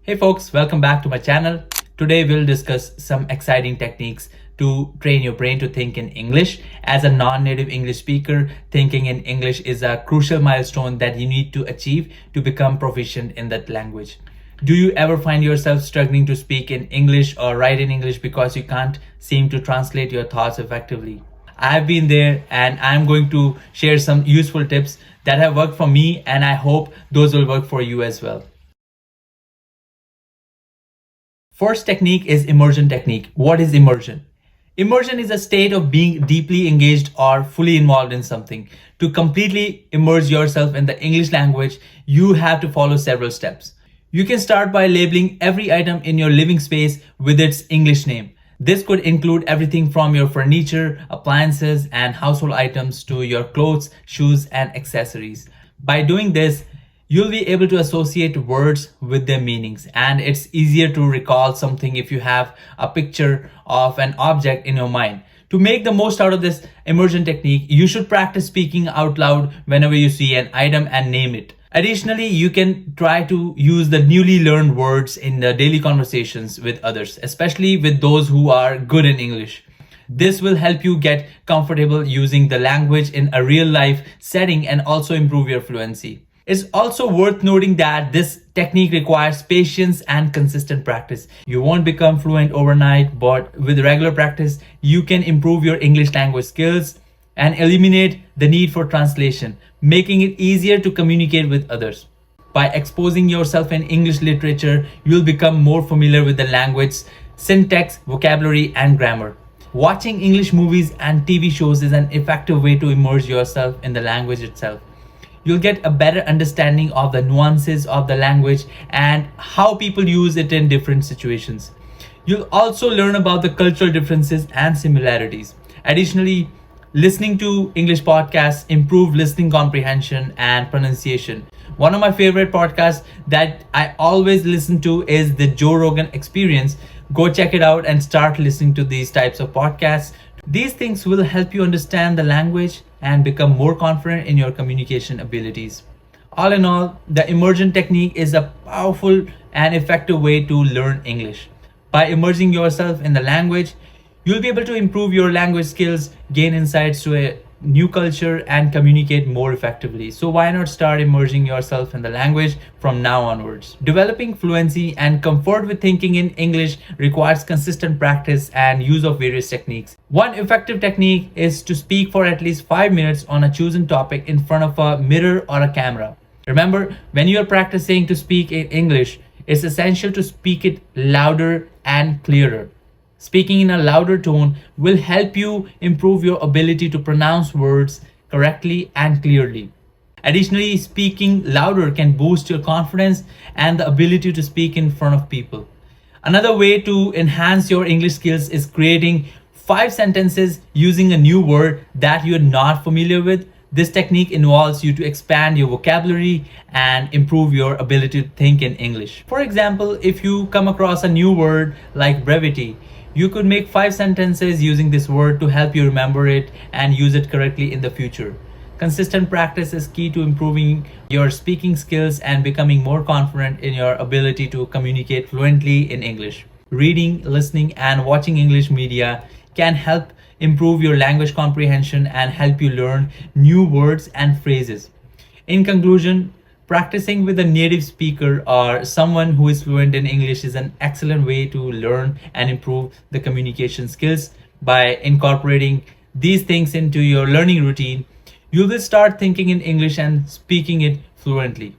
Hey folks, welcome back to my channel. Today we'll discuss some exciting techniques to train your brain to think in English. As a non-native English speaker, thinking in English is a crucial milestone that you need to achieve to become proficient in that language. Do you ever find yourself struggling to speak in English or write in English because you can't seem to translate your thoughts effectively? I've been there and I'm going to share some useful tips that have worked for me, and I hope those will work for you as well. First technique is immersion technique. What is immersion? Immersion is a state of being deeply engaged or fully involved in something. To completely immerse yourself in the English language, you have to follow several steps. You can start by labeling every item in your living space with its English name. This could include everything from your furniture, appliances, and household items to your clothes, shoes, and accessories. By doing this, you'll be able to associate words with their meanings, and it's easier to recall something if you have a picture of an object in your mind. To make the most out of this immersion technique, you should practice speaking out loud whenever you see an item and name it. Additionally, you can try to use the newly learned words in the daily conversations with others, especially with those who are good in English. This will help you get comfortable using the language in a real life setting and also improve your fluency. It's also worth noting that this technique requires patience and consistent practice. You won't become fluent overnight, but with regular practice, you can improve your English language skills and eliminate the need for translation, making it easier to communicate with others. By exposing yourself in English literature, you'll become more familiar with the language, syntax, vocabulary, and grammar. Watching English movies and TV shows is an effective way to immerse yourself in the language itself. You'll get a better understanding of the nuances of the language and how people use it in different situations. You'll also learn about the cultural differences and similarities. Additionally, listening to English podcasts improve listening comprehension and pronunciation. One of my favorite podcasts that I always listen to is the Joe Rogan Experience. Go check it out and start listening to these types of podcasts. These things will help you understand the language and become more confident in your communication abilities. All in all, the immersion technique is a powerful and effective way to learn English. By immersing yourself in the language, you'll be able to improve your language skills, gain insights to a new culture, and communicate more effectively. So why not start immersing yourself in the language from now onwards? Developing fluency and comfort with thinking in English requires consistent practice and use of various techniques. One effective technique is to speak for at least 5 minutes on a chosen topic in front of a mirror or a camera. Remember, when you are practicing to speak in English, it's essential to speak it louder and clearer. Speaking in a louder tone will help you improve your ability to pronounce words correctly and clearly. Additionally, speaking louder can boost your confidence and the ability to speak in front of people. Another way to enhance your English skills is creating 5 sentences using a new word that you're not familiar with. This technique involves you to expand your vocabulary and improve your ability to think in English. For example, if you come across a new word like brevity, you could make 5 sentences using this word to help you remember it and use it correctly in the future. Consistent practice is key to improving your speaking skills and becoming more confident in your ability to communicate fluently in English. Reading, listening, and watching English media can help improve your language comprehension and help you learn new words and phrases. In conclusion, practicing with a native speaker or someone who is fluent in English is an excellent way to learn and improve the communication skills. By incorporating these things into your learning routine, you will start thinking in English and speaking it fluently.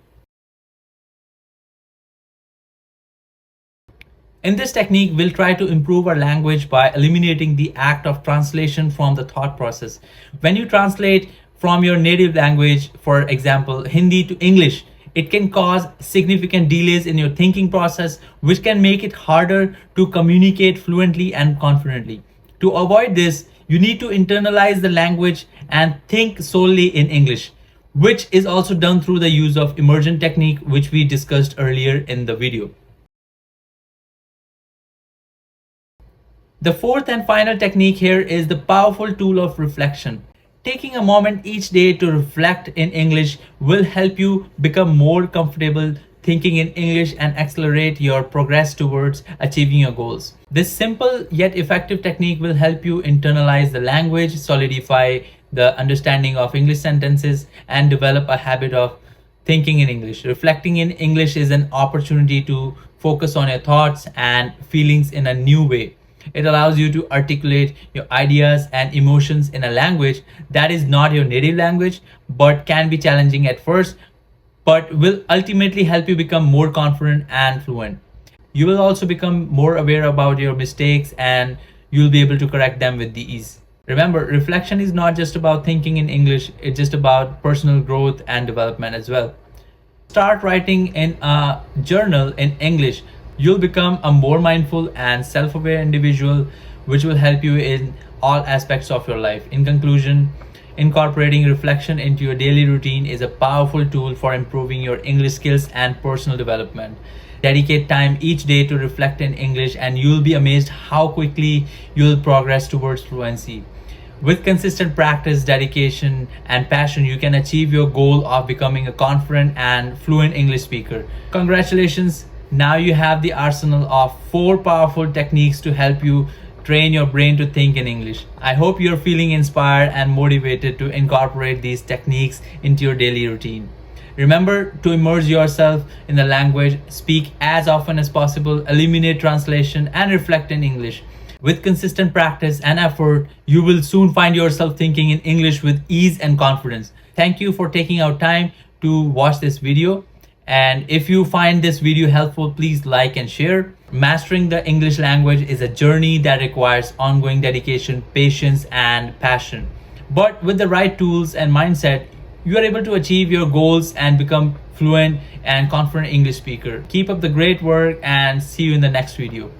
In this technique, we'll try to improve our language by eliminating the act of translation from the thought process. When you translate from your native language, for example, Hindi to English, it can cause significant delays in your thinking process, which can make it harder to communicate fluently and confidently. To avoid this, you need to internalize the language and think solely in English, which is also done through the use of immersion technique, which we discussed earlier in the video. The fourth and final technique here is the powerful tool of reflection. Taking a moment each day to reflect in English will help you become more comfortable thinking in English and accelerate your progress towards achieving your goals. This simple yet effective technique will help you internalize the language, solidify the understanding of English sentences, and develop a habit of thinking in English. Reflecting in English is an opportunity to focus on your thoughts and feelings in a new way. It allows you to articulate your ideas and emotions in a language that is not your native language, but can be challenging at first, but will ultimately help you become more confident and fluent. You will also become more aware about your mistakes and you'll be able to correct them with ease. Remember, reflection is not just about thinking in English, it's just about personal growth and development as well. Start writing in a journal in English. You'll become a more mindful and self-aware individual, which will help you in all aspects of your life. In conclusion, incorporating reflection into your daily routine is a powerful tool for improving your English skills and personal development. Dedicate time each day to reflect in English, and you'll be amazed how quickly you'll progress towards fluency. With consistent practice, dedication, and passion, you can achieve your goal of becoming a confident and fluent English speaker. Congratulations! Now you have the arsenal of 4 powerful techniques to help you train your brain to think in English. I hope you're feeling inspired and motivated to incorporate these techniques into your daily routine. Remember to immerse yourself in the language, speak as often as possible, eliminate translation, and reflect in English. With consistent practice and effort, you will soon find yourself thinking in English with ease and confidence. Thank you for taking out time to watch this video. And if you find this video helpful, please like and share. Mastering the English language is a journey that requires ongoing dedication, patience, and passion. But with the right tools and mindset, you are able to achieve your goals and become fluent and confident English speaker. Keep up the great work and see you in the next video.